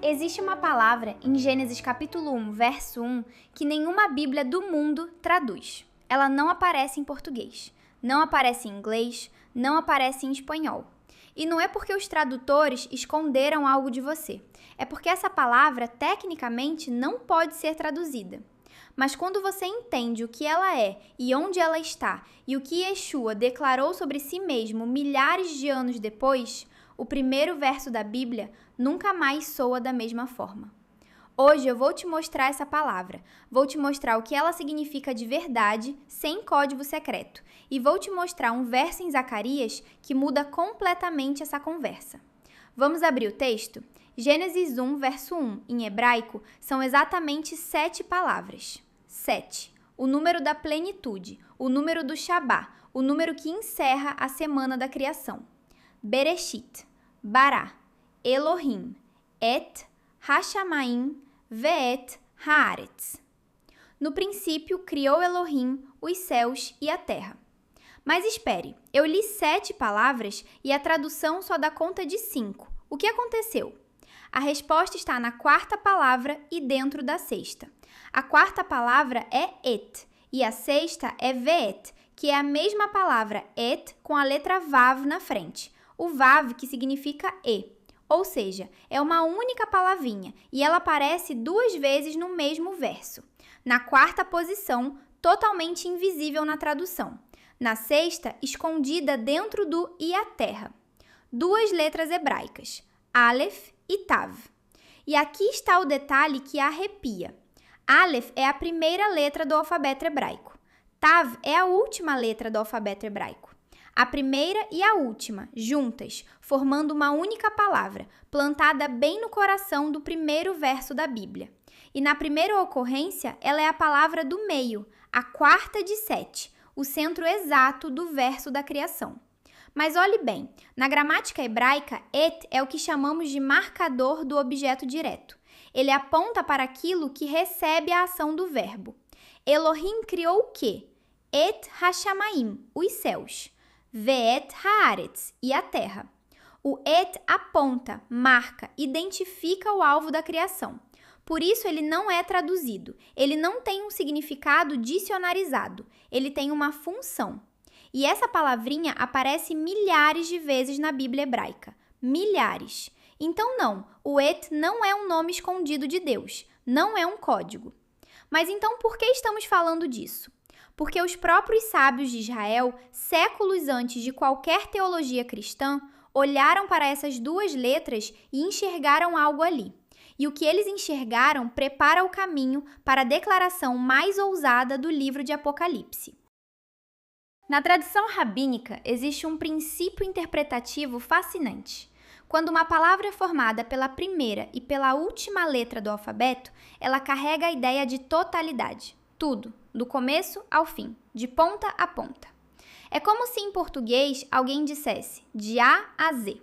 Existe uma palavra em Gênesis capítulo 1, verso 1, que nenhuma Bíblia do mundo traduz. Ela não aparece em português, não aparece em inglês, não aparece em espanhol. E não é porque os tradutores esconderam algo de você. É porque essa palavra, tecnicamente, não pode ser traduzida. Mas quando você entende o que ela é e onde ela está, e o que Yeshua declarou sobre si mesmo milhares de anos depois, o primeiro verso da Bíblia nunca mais soa da mesma forma. Hoje eu vou te mostrar essa palavra, vou te mostrar o que ela significa de verdade, sem código secreto, e vou te mostrar um verso em Zacarias que muda completamente essa conversa. Vamos abrir o texto? Gênesis 1, verso 1, em hebraico, são exatamente 7 palavras. 7. O número da plenitude, o número do Shabá, o número que encerra a semana da criação. Bereshit, Bará, Elohim, Et, Hashamaim, Ve'et, Haaretz. No princípio, criou Elohim os céus e a terra. Mas espere, eu li 7 palavras e a tradução só dá conta de 5. O que aconteceu? A resposta está na 4ª palavra e dentro da 6ª. A 4ª palavra é Et e a 6ª é Ve'et, que é a mesma palavra Et com a letra Vav na frente. O Vav que significa E. Ou seja, é uma única palavrinha e ela aparece 2 vezes no mesmo verso. Na 4ª posição, totalmente invisível na tradução. Na 6ª, escondida dentro do e a terra. 2 letras hebraicas, Aleph e Tav. E aqui está o detalhe que arrepia. Aleph é a primeira letra do alfabeto hebraico. Tav é a última letra do alfabeto hebraico. A primeira e a última, juntas, formando uma única palavra, plantada bem no coração do primeiro verso da Bíblia. E na primeira ocorrência, ela é a palavra do meio, a 4ª de 7, o centro exato do verso da criação. Mas olhe bem, na gramática hebraica, et é o que chamamos de marcador do objeto direto. Ele aponta para aquilo que recebe a ação do verbo. Elohim criou o quê? Et Hashamaim, os céus. Ve'et Haaretz, e a terra. O et aponta, marca, identifica o alvo da criação. Por isso ele não é traduzido. Ele não tem um significado dicionarizado. Ele tem uma função. E essa palavrinha aparece milhares de vezes na Bíblia hebraica. Milhares. Então não, o et não é um nome escondido de Deus. Não é um código. Mas então por que estamos falando disso? Porque os próprios sábios de Israel, séculos antes de qualquer teologia cristã, olharam para essas 2 letras e enxergaram algo ali. E o que eles enxergaram prepara o caminho para a declaração mais ousada do livro de Apocalipse. Na tradição rabínica, existe um princípio interpretativo fascinante. Quando uma palavra é formada pela primeira e pela última letra do alfabeto, ela carrega a ideia de totalidade. Tudo, do começo ao fim, de ponta a ponta. É como se em português alguém dissesse de A a Z.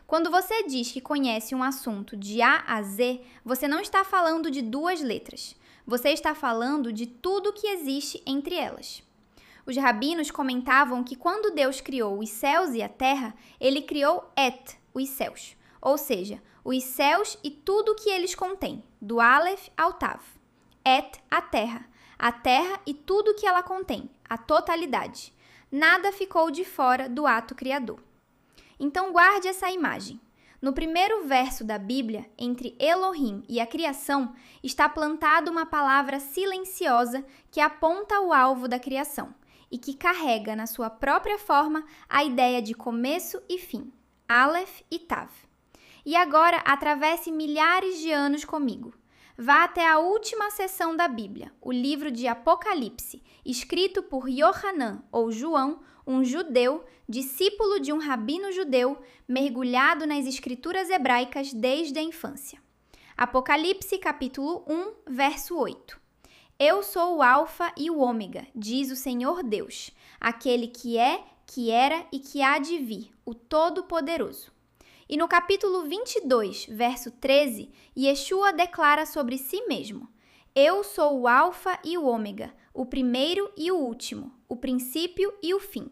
Quando você diz que conhece um assunto de A a Z, você não está falando de 2 letras. Você está falando de tudo que existe entre elas. Os rabinos comentavam que quando Deus criou os céus e a terra, ele criou Et, os céus. Ou seja, os céus e tudo que eles contêm, do Aleph ao Tav. Et, a terra e tudo que ela contém, a totalidade. Nada ficou de fora do ato criador. Então guarde essa imagem. No primeiro verso da Bíblia, entre Elohim e a criação, está plantada uma palavra silenciosa que aponta o alvo da criação e que carrega na sua própria forma a ideia de começo e fim, Aleph e Tav. E agora atravesse milhares de anos comigo. Vá até a última seção da Bíblia, o livro de Apocalipse, escrito por Yohanan, ou João, um judeu, discípulo de um rabino judeu, mergulhado nas escrituras hebraicas desde a infância. Apocalipse, capítulo 1, verso 8. Eu sou o Alfa e o Ômega, diz o Senhor Deus, aquele que é, que era e que há de vir, o Todo-Poderoso. E no capítulo 22, verso 13, Yeshua declara sobre si mesmo: Eu sou o Alfa e o Ômega, o primeiro e o último, o princípio e o fim.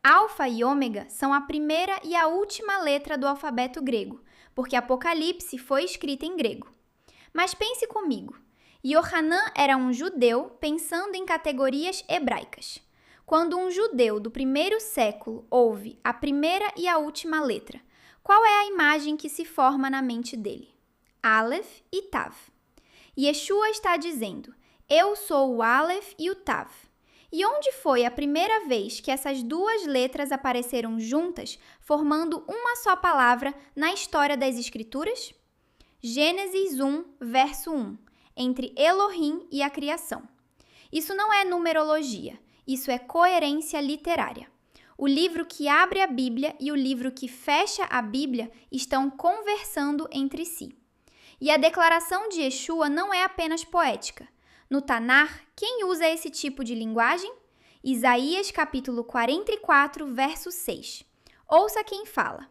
Alfa e ômega são a primeira e a última letra do alfabeto grego, porque Apocalipse foi escrita em grego. Mas pense comigo. Yohanan era um judeu pensando em categorias hebraicas. Quando um judeu do primeiro século ouve a primeira e a última letra, qual é a imagem que se forma na mente dele? Aleph e Tav. Yeshua está dizendo, eu sou o Aleph e o Tav. E onde foi a primeira vez que essas duas letras apareceram juntas, formando uma só palavra na história das Escrituras? Gênesis 1, verso 1, entre Elohim e a criação. Isso não é numerologia, isso é coerência literária. O livro que abre a Bíblia e o livro que fecha a Bíblia estão conversando entre si. E a declaração de Yeshua não é apenas poética. No Tanar, quem usa esse tipo de linguagem? Isaías capítulo 44, verso 6. Ouça quem fala.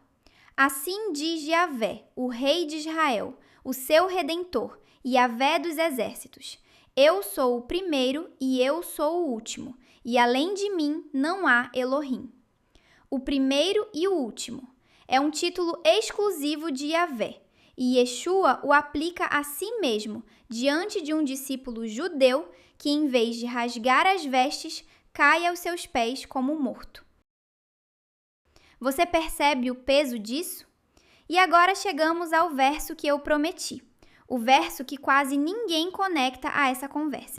Assim diz Yahvé, o rei de Israel, o seu redentor, Yahvé dos exércitos. Eu sou o primeiro e eu sou o último, e além de mim não há Elohim. O primeiro e o último é um título exclusivo de Yahvé, e Yeshua o aplica a si mesmo diante de um discípulo judeu que, em vez de rasgar as vestes, cai aos seus pés como morto. Você percebe o peso disso? E agora chegamos ao verso que eu prometi, o verso que quase ninguém conecta a essa conversa.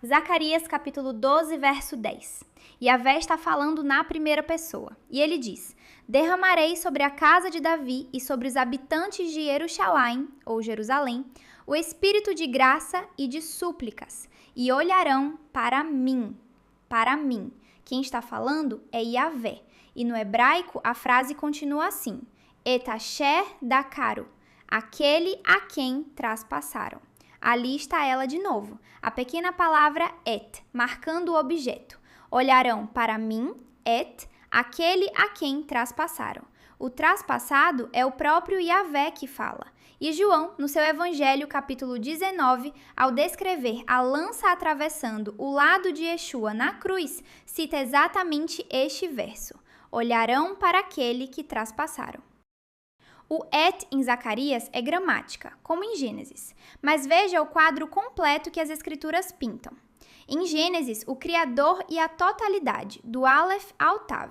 Zacarias capítulo 12, verso 10. Yahvé está falando na primeira pessoa, e ele diz, derramarei sobre a casa de Davi e sobre os habitantes de Jerusalém, ou Jerusalém, o espírito de graça e de súplicas, e olharão para mim. Para mim. Quem está falando é Yahvé, e no hebraico a frase continua assim, Et asher dakaru, aquele a quem traspassaram. Ali está ela de novo, a pequena palavra et, marcando o objeto. Olharão para mim, et, aquele a quem traspassaram. O traspassado é o próprio Yahvé que fala. E João, no seu Evangelho, capítulo 19, ao descrever a lança atravessando o lado de Yeshua na cruz, cita exatamente este verso. Olharão para aquele que traspassaram. O et em Zacarias é gramática, como em Gênesis, mas veja o quadro completo que as Escrituras pintam. Em Gênesis, o Criador e a totalidade, do Aleph ao Tav.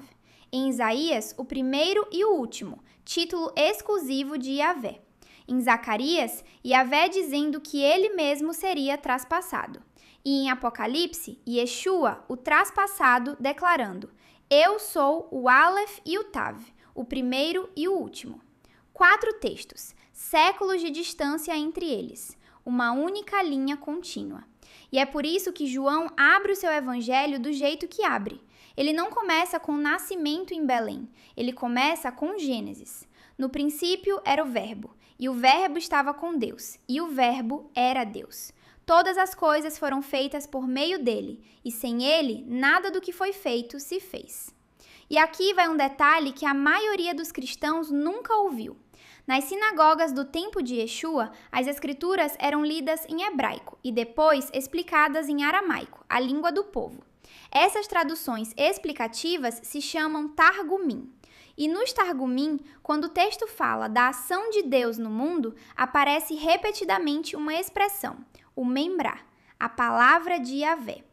Em Isaías, o primeiro e o último, título exclusivo de Yahvé. Em Zacarias, Yahvé dizendo que ele mesmo seria traspassado. E em Apocalipse, Yeshua, o traspassado, declarando, eu sou o Aleph e o Tav, o primeiro e o último. 4 textos, séculos de distância entre eles, uma única linha contínua. E é por isso que João abre o seu evangelho do jeito que abre. Ele não começa com o nascimento em Belém, ele começa com Gênesis. No princípio era o Verbo, e o Verbo estava com Deus, e o Verbo era Deus. Todas as coisas foram feitas por meio dele, e sem ele, nada do que foi feito se fez. E aqui vai um detalhe que a maioria dos cristãos nunca ouviu. Nas sinagogas do tempo de Yeshua, as escrituras eram lidas em hebraico e depois explicadas em aramaico, a língua do povo. Essas traduções explicativas se chamam Targumim. E nos Targumim, quando o texto fala da ação de Deus no mundo, aparece repetidamente uma expressão, o Memrá, a palavra de Yahvé.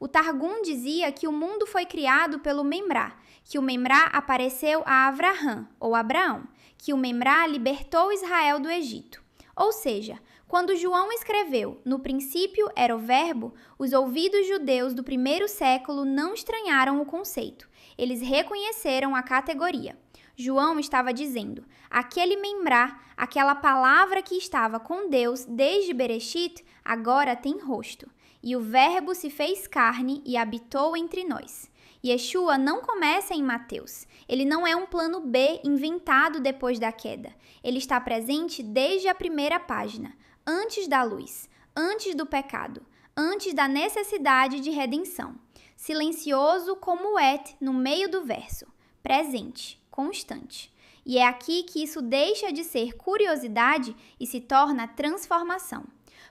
O Targum dizia que o mundo foi criado pelo Memrá, que o Memrá apareceu a Avraham, ou Abraão, que o Memrá libertou Israel do Egito. Ou seja, quando João escreveu, no princípio era o Verbo, os ouvidos judeus do primeiro século não estranharam o conceito. Eles reconheceram a categoria. João estava dizendo, aquele Memrá, aquela palavra que estava com Deus desde Bereshit, agora tem rosto. E o Verbo se fez carne e habitou entre nós. Yeshua não começa em Mateus. Ele não é um plano B inventado depois da queda. Ele está presente desde a primeira página, antes da luz, antes do pecado, antes da necessidade de redenção. Silencioso como o et no meio do verso, presente, constante. E é aqui que isso deixa de ser curiosidade e se torna transformação.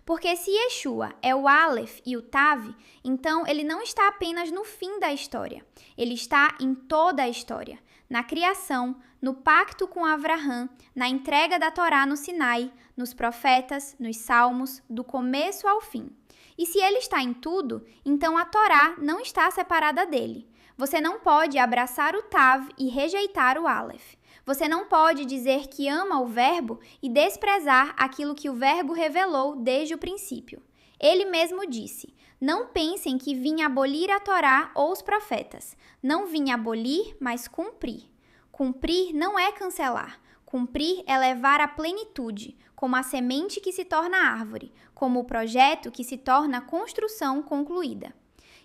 Porque se Yeshua é o Aleph e o Tav, então ele não está apenas no fim da história. Ele está em toda a história. Na criação, no pacto com Avraham, na entrega da Torá no Sinai, nos profetas, nos salmos, do começo ao fim. E se ele está em tudo, então a Torá não está separada dele. Você não pode abraçar o Tav e rejeitar o Aleph. Você não pode dizer que ama o Verbo e desprezar aquilo que o Verbo revelou desde o princípio. Ele mesmo disse: não pensem que vim abolir a Torá ou os profetas. Não vim abolir, mas cumprir. Cumprir não é cancelar. Cumprir é levar à plenitude, como a semente que se torna árvore, como o projeto que se torna construção concluída.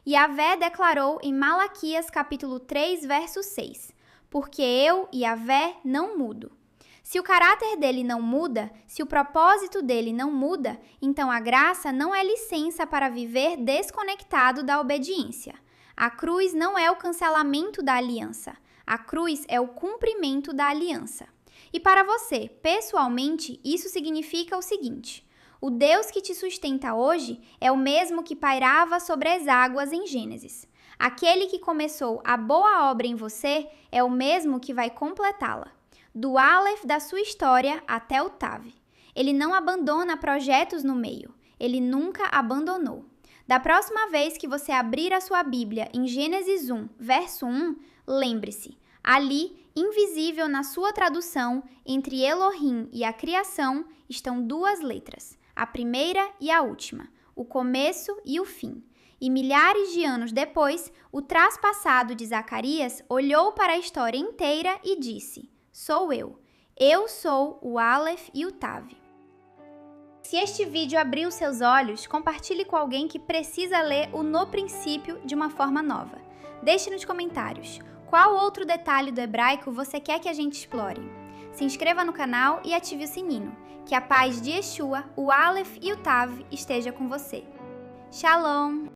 Yahvé declarou em Malaquias capítulo 3, verso 6: porque eu, Yahvé, não mudo. Se o caráter dele não muda, se o propósito dele não muda, então a graça não é licença para viver desconectado da obediência. A cruz não é o cancelamento da aliança. A cruz é o cumprimento da aliança. E para você, pessoalmente, isso significa o seguinte: o Deus que te sustenta hoje é o mesmo que pairava sobre as águas em Gênesis. Aquele que começou a boa obra em você é o mesmo que vai completá-la. Do Aleph da sua história até o Tav. Ele não abandona projetos no meio. Ele nunca abandonou. Da próxima vez que você abrir a sua Bíblia em Gênesis 1, verso 1, lembre-se, ali, invisível na sua tradução, entre Elohim e a criação, estão duas letras, a primeira e a última, o começo e o fim. E milhares de anos depois, o traspassado de Zacarias olhou para a história inteira e disse: sou eu. Eu sou o Aleph e o Tav. Se este vídeo abriu seus olhos, compartilhe com alguém que precisa ler o No Princípio de uma forma nova. Deixe nos comentários qual outro detalhe do hebraico você quer que a gente explore. Se inscreva no canal e ative o sininho. Que a paz de Yeshua, o Aleph e o Tav esteja com você. Shalom!